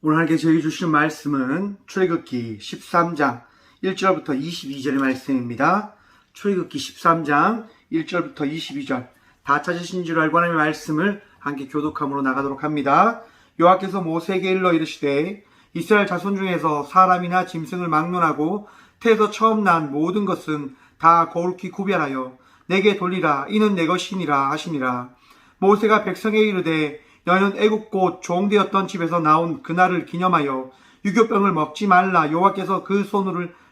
오늘 하나님께 저에게 주시는 말씀은 출애굽기 13장 1절부터 22절의 말씀입니다. 출애굽기 13장 1절부터 22절 다 찾으신 줄 알고 하나님의 말씀을 함께 교독함으로 나가도록 합니다. 여호와께서 모세에게 일러 이르시되 이스라엘 자손 중에서 사람이나 짐승을 막론하고 태에서 처음 난 모든 것은 다 거룩히 구별하여 내게 돌리라. 이는 내 것이니라 하시니라. 모세가 백성에 이르되 너희는 애굽 곧 종되었던 집에서 나온 그날을 기념하여 유교병을 먹지 말라. 여호와께서 그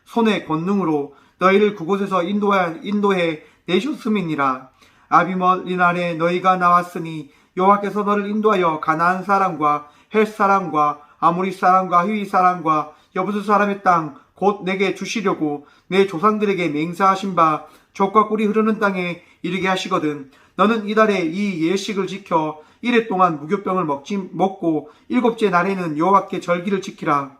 손의 권능으로 너희를 그곳에서 인도해 내셨음이니라. 아비멀 이날에 너희가 나왔으니 여호와께서 너를 인도하여 가나안 사람과 헷 사람과 아모리 사람과 히위 사람과 여부스 사람의 땅 곧 내게 주시려고 내 조상들에게 맹세하신 바 젖과 꿀이 흐르는 땅에 이르게 하시거든. 너는 이달에 이 예식을 지켜 이래 동안 무교병을 먹고 일곱째 날에는 여호와께 절기를 지키라.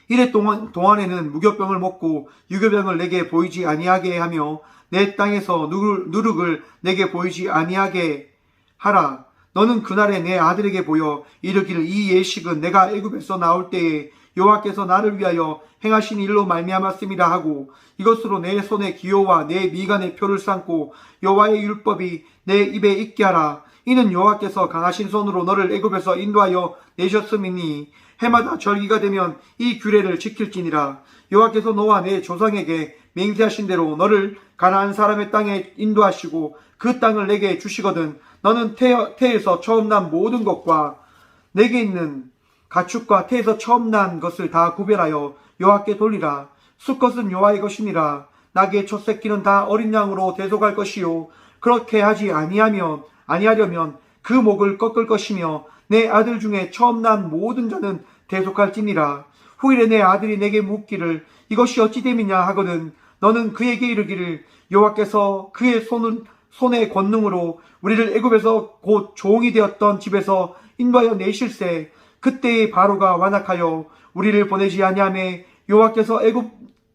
이래 동안에는 무교병을 먹고 유교병을 내게 보이지 아니하게 하며 내 땅에서 누룩을 내게 보이지 아니하게 하라. 너는 그날에 내 아들에게 보여 이르기를 이 예식은 내가 애굽에서 나올 때에 여호와께서 나를 위하여 행하신 일로 말미암았음이라 하고 이것으로 내 손의 기호와 내 미간의 표를 삼고 여호와의 율법이 내 입에 있게 하라. 이는 여호와께서 강하신 손으로 너를 애굽에서 인도하여 내셨음이니 해마다 절기가 되면 이 규례를 지킬지니라. 여호와께서 너와 내 조상에게 맹세하신 대로 너를 가나안 사람의 땅에 인도하시고 그 땅을 내게 주시거든. 너는 태에서 처음 난 모든 것과 내게 있는 가축과 태에서 처음 난 것을 다 구별하여 여호와께 돌리라. 수컷은 여호와의 것이니라. 낙의 첫 새끼는 다 어린 양으로 대속할 것이요 그렇게 하지 아니하려면 그 목을 꺾을 것이며 내 아들 중에 처음 난 모든 자는 대속할지니라. 후일에 내 아들이 내게 묻기를 이것이 어찌 됨이냐 하거든 너는 그에게 이르기를 여호와께서 그의 손의 권능으로 우리를 애굽에서 곧 종이 되었던 집에서 인도하여 내실세 그때의 바로가 완악하여 우리를 보내지 아니하매 여호와께서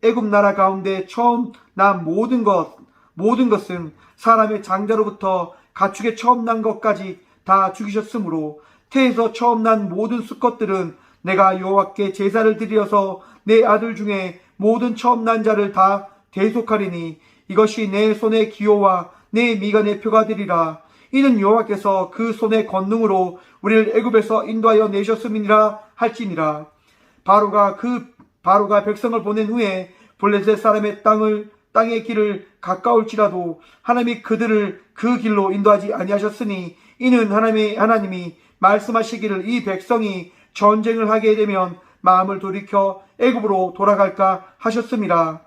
애굽 나라 가운데 처음 난 모든 것은 사람의 장자로부터 가축의 처음 난 것까지 다 죽이셨으므로 태에서 처음 난 모든 수컷들은 내가 여호와께 제사를 드려서 내 아들 중에 모든 처음 난 자를 다 대속하리니 이것이 내 손의 기호와 내 미간의 표가 되리라. 이는 여호와께서 그 손의 권능으로 우리를 애굽에서 인도하여 내셨음이니라 할지니라. 바로가 백성을 보낸 후에 블레셋 사람의 땅의 길을 가까울지라도 하나님이 그들을 그 길로 인도하지 아니하셨으니 이는 하나님이 말씀하시기를 이 백성이 전쟁을 하게 되면 마음을 돌이켜 애굽으로 돌아갈까 하셨음이라.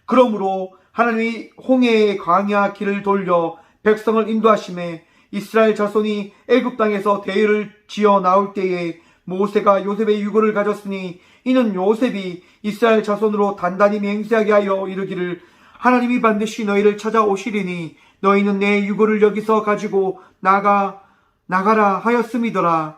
그러므로 하나님이 홍해의 광야 길을 돌려 백성을 인도하심에 이스라엘 자손이 애굽 땅에서 대를 지어 나올 때에 모세가 요셉의 유고를 가졌으니 이는 요셉이 이스라엘 자손으로 단단히 맹세하게 하여 이르기를 하나님이 반드시 너희를 찾아오시리니 너희는 내 유고를 여기서 가지고 나가라 하였음이더라.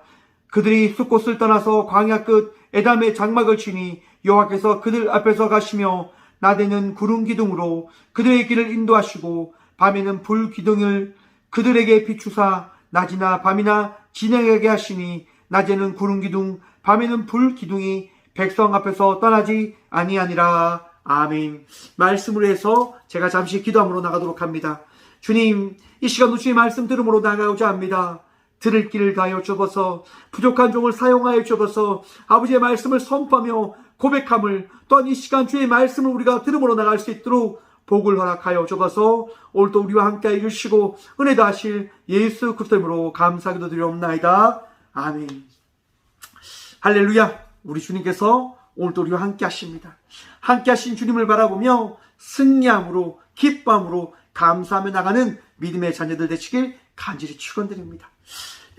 그들이 숫곳을 떠나서 광야 끝 에담의 장막을 치니 여호와께서 그들 앞에서 가시며 낮에는 구름 기둥으로 그들의 길을 인도하시고 밤에는 불 기둥을 그들에게 비추사 낮이나 밤이나 진행하게 하시니 낮에는 구름 기둥 밤에는 불 기둥이 백성 앞에서 떠나지 아니하니라. 아멘. 말씀을 해서 제가 잠시 기도함으로 나가도록 합니다. 주님, 이 시간 주의 말씀 들음으로 나가고자 합니다. 들을 길을 다하여 주옵소서. 부족한 종을 사용하여 주옵소서. 아버지의 말씀을 선포하며 고백함을 또한 이 시간 주의 말씀을 우리가 들음으로 나갈 수 있도록 복을 허락하여 주옵소서. 오늘도 우리와 함께 해주시고 은혜 다하실 예수 그리스도 이름으로 감사기도 드리옵나이다. 아멘. 할렐루야. 우리 주님께서 오늘도 우리와 함께 하십니다. 함께 하신 주님을 바라보며 승리함으로 기쁨으로 감사하며 나가는 믿음의 자녀들 되시길 간절히 축원드립니다.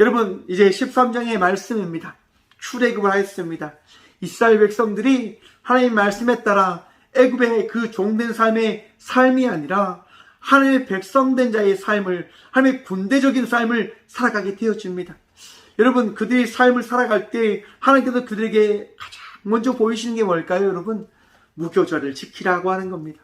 여러분, 이제 13장의 말씀입니다. 출애굽을 하였습니다. 이스라엘 백성들이 하나님의 말씀에 따라 애굽의 그 종된 삶이 아니라 하나님의 백성된 자의 삶을, 하나님의 군대적인 삶을 살아가게 되어집니다. 여러분, 그들이 삶을 살아갈 때 하나님께서 그들에게 가장 먼저 보이시는 게 뭘까요? 여러분, 무교절을 지키라고 하는 겁니다.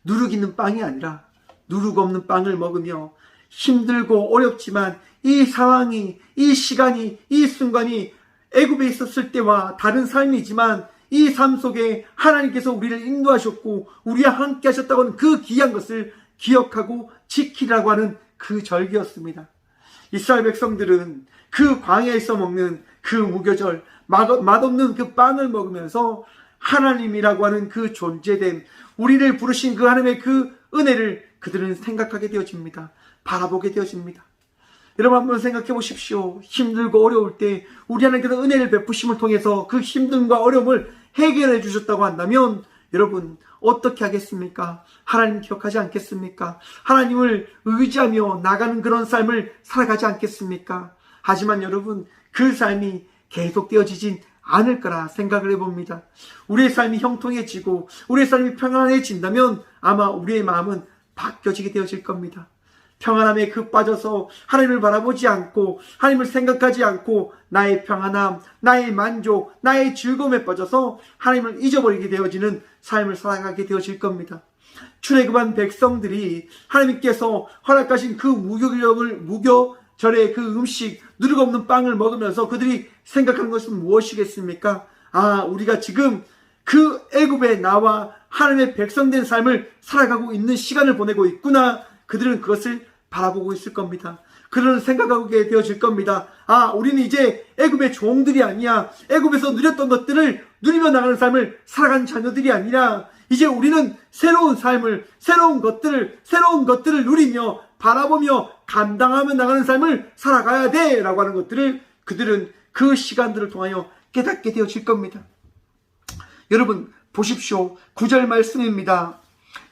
누룩 있는 빵이 아니라 누룩 없는 빵을 먹으며 힘들고 어렵지만 이 상황이, 이 시간이, 이 순간이 애굽에 있었을 때와 다른 삶이지만 이 삶 속에 하나님께서 우리를 인도하셨고 우리와 함께 하셨다고 하는 그 귀한 것을 기억하고 지키라고 하는 그 절기였습니다. 이스라엘 백성들은 그 광야에서 먹는 그 무교절, 맛없는 그 빵을 먹으면서 하나님이라고 하는 그 존재됨, 우리를 부르신 그 하나님의 그 은혜를 그들은 생각하게 되어집니다. 바라보게 되어집니다. 여러분 한번 생각해 보십시오. 힘들고 어려울 때 우리 하나님께서 은혜를 베푸심을 통해서 그 힘듦과 어려움을 해결해 주셨다고 한다면 여러분 어떻게 하겠습니까? 하나님 기억하지 않겠습니까? 하나님을 의지하며 나가는 그런 삶을 살아가지 않겠습니까? 하지만 여러분 그 삶이 계속되어지진 않을 거라 생각을 해봅니다. 우리의 삶이 형통해지고 우리의 삶이 평안해진다면 아마 우리의 마음은 바뀌어지게 되어질 겁니다. 평안함에 빠져서 하나님을 바라보지 않고 하나님을 생각하지 않고 나의 평안함, 나의 만족, 나의 즐거움에 빠져서 하나님을 잊어버리게 되어지는 삶을 살아가게 되어질 겁니다. 출애굽한 백성들이 하나님께서 허락하신 그 무교절의 그 음식, 누룩 없는 빵을 먹으면서 그들이 생각하는 것은 무엇이겠습니까? 우리가 지금 그 애굽에 나와 하나님의 백성된 삶을 살아가고 있는 시간을 보내고 있구나. 그들은 그것을 바라보고 있을 겁니다. 그들은 생각하게 되어질 겁니다. 우리는 이제 애굽의 종들이 아니야. 애굽에서 누렸던 것들을 누리며 나가는 삶을 살아가는 자녀들이 아니라 이제 우리는 새로운 삶을, 새로운 것들을 누리며 바라보며 감당하며 나가는 삶을 살아가야 돼 라고 하는 것들을 그들은 그 시간들을 통하여 깨닫게 되어질 겁니다. 여러분 보십시오. 9절 말씀입니다.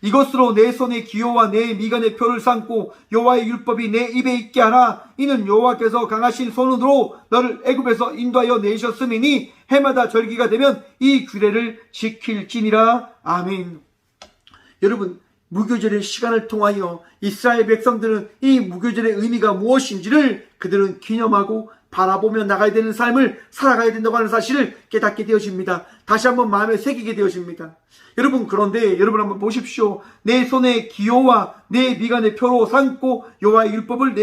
이것으로 내 손의 기호와 내 미간의 표를 삼고 여호와의 율법이 내 입에 있게 하라. 이는 여호와께서 강하신 손으로 너를 애굽에서 인도하여 내셨음이니 해마다 절기가 되면 이 규례를 지킬지니라. 아멘. 여러분 무교절의 시간을 통하여 이스라엘 백성들은 이 무교절의 의미가 무엇인지를 그들은 기념하고 바라보며 나가야 되는 삶을 살아가야 된다고 하는 사실을 깨닫게 되어집니다. 다시 한번 마음에 새기게 되어집니다. 여러분 그런데 여러분 한번 보십시오. 내 손에 기호와 내 미간의 표로 삼고 여호와의 율법을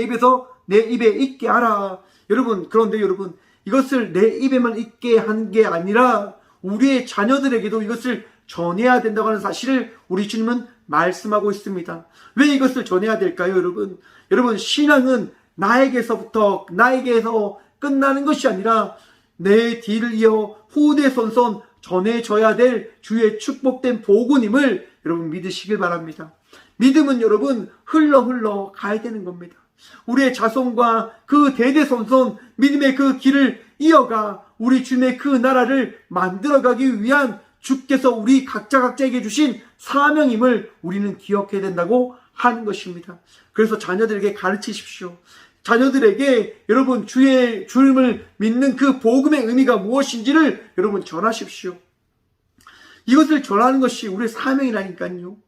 내 입에 있게 하라. 여러분 그런데 여러분 이것을 내 입에만 있게 하는 게 아니라 우리의 자녀들에게도 이것을 전해야 된다고 하는 사실을 우리 주님은 말씀하고 있습니다. 왜 이것을 전해야 될까요? 여러분 신앙은 나에게서 끝나는 것이 아니라 내 뒤를 이어 후대 손손 전해져야 될 주의 축복된 복음임을 여러분 믿으시길 바랍니다. 믿음은 여러분 흘러 가야 되는 겁니다. 우리의 자손과 그 대대손손 믿음의 그 길을 이어가 우리 주님의 그 나라를 만들어가기 위한 주께서 우리 각자에게 주신 사명임을 우리는 기억해야 된다고 하는 것입니다. 그래서 자녀들에게 가르치십시오. 자녀들에게 여러분 주의 주님을 믿는 그 복음의 의미가 무엇인지를 여러분 전하십시오. 이것을 전하는 것이 우리의 사명이라니까요.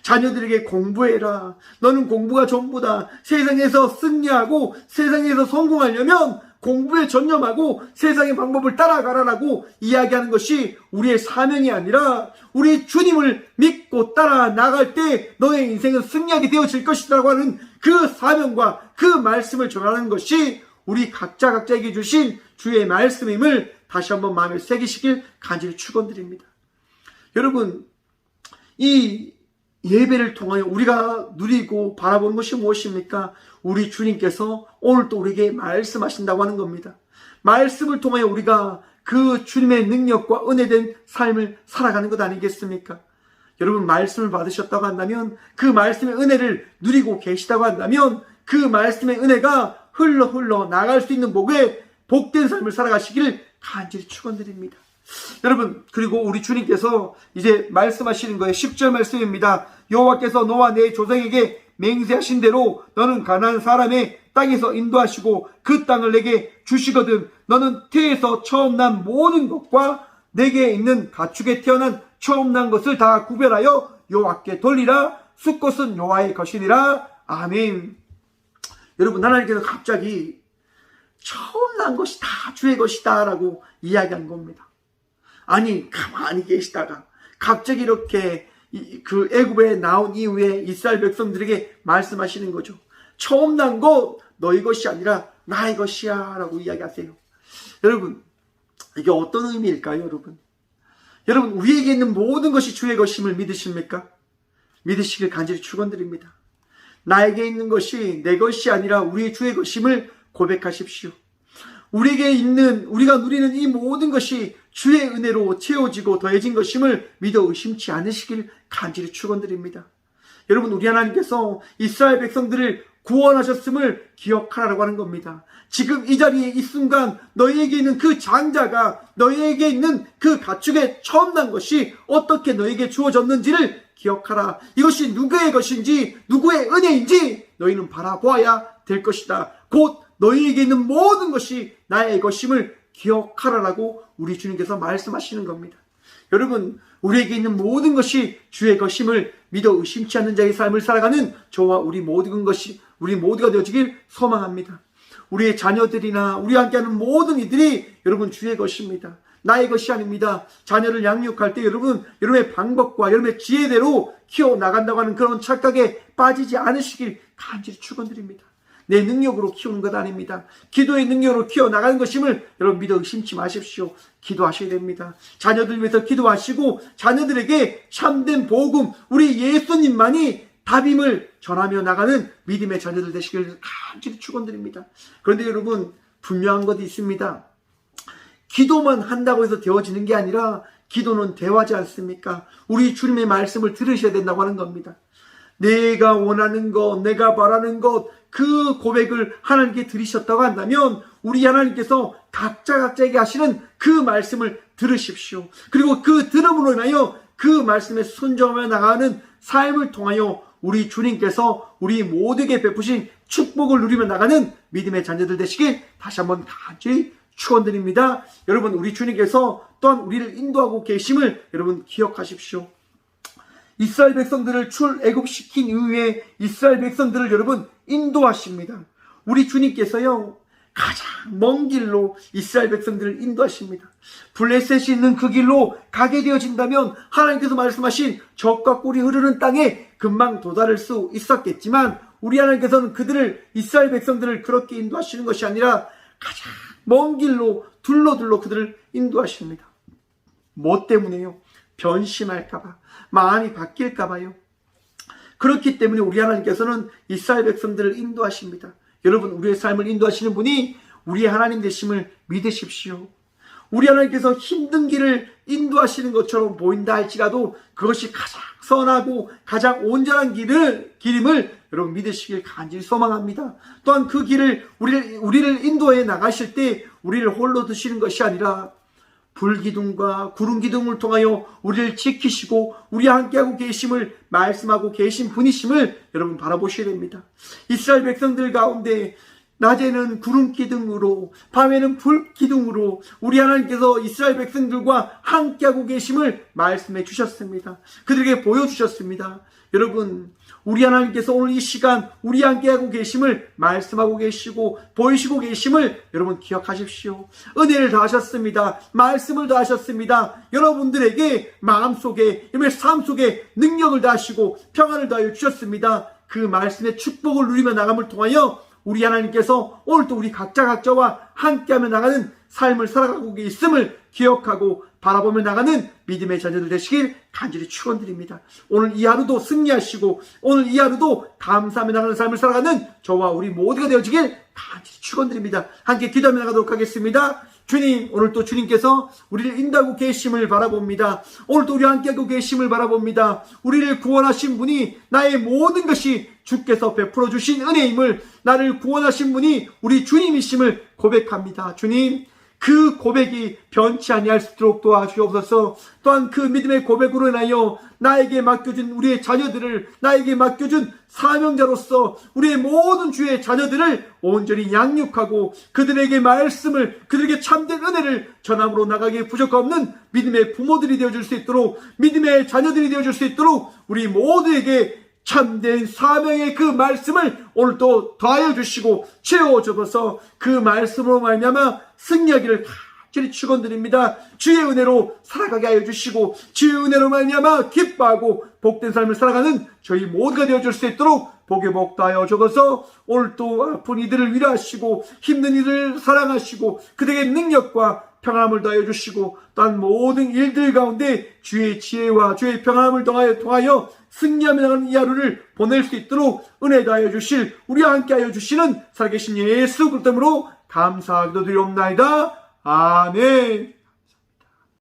자녀들에게 공부해라. 너는 공부가 전부다. 세상에서 승리하고 세상에서 성공하려면 공부에 전념하고 세상의 방법을 따라가라라고 이야기하는 것이 우리의 사명이 아니라 우리 주님을 믿고 따라 나갈 때 너의 인생은 승리하게 되어질 것이라고 하는 그 사명과 그 말씀을 전하는 것이 우리 각자에게 주신 주의 말씀임을 다시 한번 마음에 새기시길 간절히 축원드립니다. 여러분 이 예배를 통하여 우리가 누리고 바라보는 것이 무엇입니까? 우리 주님께서 오늘 또 우리에게 말씀하신다고 하는 겁니다. 말씀을 통하여 우리가 그 주님의 능력과 은혜된 삶을 살아가는 것 아니겠습니까? 여러분 말씀을 받으셨다고 한다면 그 말씀의 은혜를 누리고 계시다고 한다면 그 말씀의 은혜가 흘러 나갈 수 있는 복된 삶을 살아가시기를 간절히 축원드립니다. 여러분 그리고 우리 주님께서 이제 말씀하시는 거예요. 10절 말씀입니다. 여호와께서 너와 내 조상에게 맹세하신 대로 너는 가나안 사람의 땅에서 인도하시고 그 땅을 내게 주시거든 너는 태에서 처음 난 모든 것과 내게 있는 가축에 태어난 처음 난 것을 다 구별하여 여호와께 돌리라. 숫것은 여호와의 것이니라. 아멘. 여러분 하나님께서 갑자기 처음 난 것이 다 주의 것이다 라고 이야기한 겁니다. 아니 가만히 계시다가 갑자기 이렇게 그 애굽에 나온 이후에 이스라엘 백성들에게 말씀하시는 거죠. 처음 난 것 너희 것이 아니라 나의 것이야 라고 이야기하세요. 여러분, 이게 어떤 의미일까요? 여러분, 우리에게 있는 모든 것이 주의 것임을 믿으십니까? 믿으시길 간절히 축원드립니다. 나에게 있는 것이 내 것이 아니라 우리 주의 것임을 고백하십시오. 우리가 누리는 이 모든 것이 주의 은혜로 채워지고 더해진 것임을 믿어 의심치 않으시길 간절히 축원드립니다. 여러분, 우리 하나님께서 이스라엘 백성들을 구원하셨음을 기억하라고 하는 겁니다. 지금 이 자리에 이 순간 너희에게 있는 그 장자가, 너희에게 있는 그 가축에 처음 난 것이 어떻게 너희에게 주어졌는지를 기억하라. 이것이 누구의 것인지, 누구의 은혜인지 너희는 바라보아야 될 것이다. 곧 너희에게 있는 모든 것이 나의 것임을 기억하라라고 우리 주님께서 말씀하시는 겁니다. 여러분, 우리에게 있는 모든 것이 주의 것임을 믿어 의심치 않는 자의 삶을 살아가는 저와 우리 모두가 되어지길 소망합니다. 우리의 자녀들이나 우리와 함께하는 모든 이들이 여러분 주의 것입니다. 나의 것이 아닙니다. 자녀를 양육할 때 여러분의 방법과 여러분의 지혜대로 키워나간다고 하는 그런 착각에 빠지지 않으시길 간절히 축원드립니다. 내 능력으로 키우는 것 아닙니다. 기도의 능력으로 키워나가는 것임을 여러분 믿어 의심치 마십시오. 기도하셔야 됩니다. 자녀들 위해서 기도하시고 자녀들에게 참된 복음, 우리 예수님만이 답임을 전하며 나가는 믿음의 자녀들 되시길 간절히 축원드립니다. 그런데 여러분, 분명한 것이 있습니다. 기도만 한다고 해서 되어지는 게 아니라 기도는 대화지 않습니까? 우리 주님의 말씀을 들으셔야 된다고 하는 겁니다. 내가 원하는 것, 내가 바라는 것, 그 고백을 하나님께 들으셨다고 한다면 우리 하나님께서 각자에게 하시는 그 말씀을 들으십시오. 그리고 그 들음으로 인하여 그 말씀에 순종하며 나가는 삶을 통하여 우리 주님께서 우리 모두에게 베푸신 축복을 누리며 나가는 믿음의 자녀들 되시길 다시 한번 간절히 축원드립니다. 여러분, 우리 주님께서 또한 우리를 인도하고 계심을 여러분 기억하십시오. 이스라엘 백성들을 출애굽시킨 이후에 이스라엘 백성들을 여러분 인도하십니다. 우리 주님께서요, 가장 먼 길로 이스라엘 백성들을 인도하십니다. 블레셋이 있는 그 길로 가게 되어진다면 하나님께서 말씀하신 젖과 꿀이 흐르는 땅에 금방 도달할 수 있었겠지만 우리 하나님께서는 이스라엘 백성들을 그렇게 인도하시는 것이 아니라 가장 먼 길로 둘러 그들을 인도하십니다. 뭐 때문에요? 변심할까봐, 마음이 바뀔까봐요. 그렇기 때문에 우리 하나님께서는 이스라엘 백성들을 인도하십니다. 여러분, 우리의 삶을 인도하시는 분이 우리 하나님 되심을 믿으십시오. 우리 하나님께서 힘든 길을 인도하시는 것처럼 보인다 할지라도 그것이 가장 선하고 가장 온전한 길임을 여러분 믿으시길 간절히 소망합니다. 또한 그 길을 우리를 인도해 나가실 때 우리를 홀로 두시는 것이 아니라 불기둥과 구름기둥을 통하여 우리를 지키시고 우리와 함께하고 계심을 말씀하고 계신 분이심을 여러분 바라보셔야 됩니다. 이스라엘 백성들 가운데 낮에는 구름기둥으로 밤에는 불기둥으로 우리 하나님께서 이스라엘 백성들과 함께하고 계심을 말씀해 주셨습니다. 그들에게 보여주셨습니다. 여러분, 우리 하나님께서 오늘 이 시간 우리와 함께하고 계심을 말씀하고 계시고 보이시고 계심을 여러분 기억하십시오. 은혜를 다하셨습니다. 말씀을 다하셨습니다. 여러분들에게 마음속에, 삶 속에 능력을 다하시고 평안을 다하여 주셨습니다. 그 말씀의 축복을 누리며 나감을 통하여 우리 하나님께서 오늘도 우리 각자와 함께하며 나가는 삶을 살아가고 있음을 기억하고 바라보며 나가는 믿음의 자녀들 되시길 간절히 축원드립니다. 오늘 이 하루도 승리하시고 오늘 이 하루도 감사하며 나가는 삶을 살아가는 저와 우리 모두가 되어지길 간절히 축원드립니다. 함께 기도하며 나가도록 하겠습니다. 주님, 오늘도 주님께서 우리를 인도하고 계심을 바라봅니다. 오늘도 우리와 함께하고 계심을 바라봅니다. 우리를 구원하신 분이 나의 모든 것이 주께서 베풀어 주신 은혜임을, 나를 구원하신 분이 우리 주님이심을 고백합니다. 주님, 그 고백이 변치 아니할 수 있도록 도와주옵소서. 또한 그 믿음의 고백으로 인하여 나에게 맡겨준 우리의 자녀들을, 나에게 맡겨준 사명자로서 우리의 모든 주의 자녀들을 온전히 양육하고 그들에게 말씀을, 그들에게 참된 은혜를 전함으로 나가기에 부족함 없는 믿음의 부모들이 되어줄 수 있도록, 믿음의 자녀들이 되어줄 수 있도록 우리 모두에게 참된 사명의 그 말씀을 오늘도 더하여 주시고 채워주셔서 그 말씀으로 말미암아 승리하기를 특별히 축원드립니다. 주의 은혜로 살아가게 하여 주시고 주의 은혜로 말미암아 기뻐하고 복된 삶을 살아가는 저희 모두가 되어줄 수 있도록 복의 복 더하여 주어서 오늘 또 아픈 이들을 위로하시고 힘든 이들을 사랑하시고 그들에게 능력과 평안함을 더하여 주시고 또한 모든 일들 가운데 주의 지혜와 주의 평안함을 통하여 승리하며 나가는 이 하루를 보낼 수 있도록 은혜 더하여 주실 우리와 함께 하여 주시는 살아계신 예수 그리스도 이름으로 감사하기도 드리옵나이다. 아멘.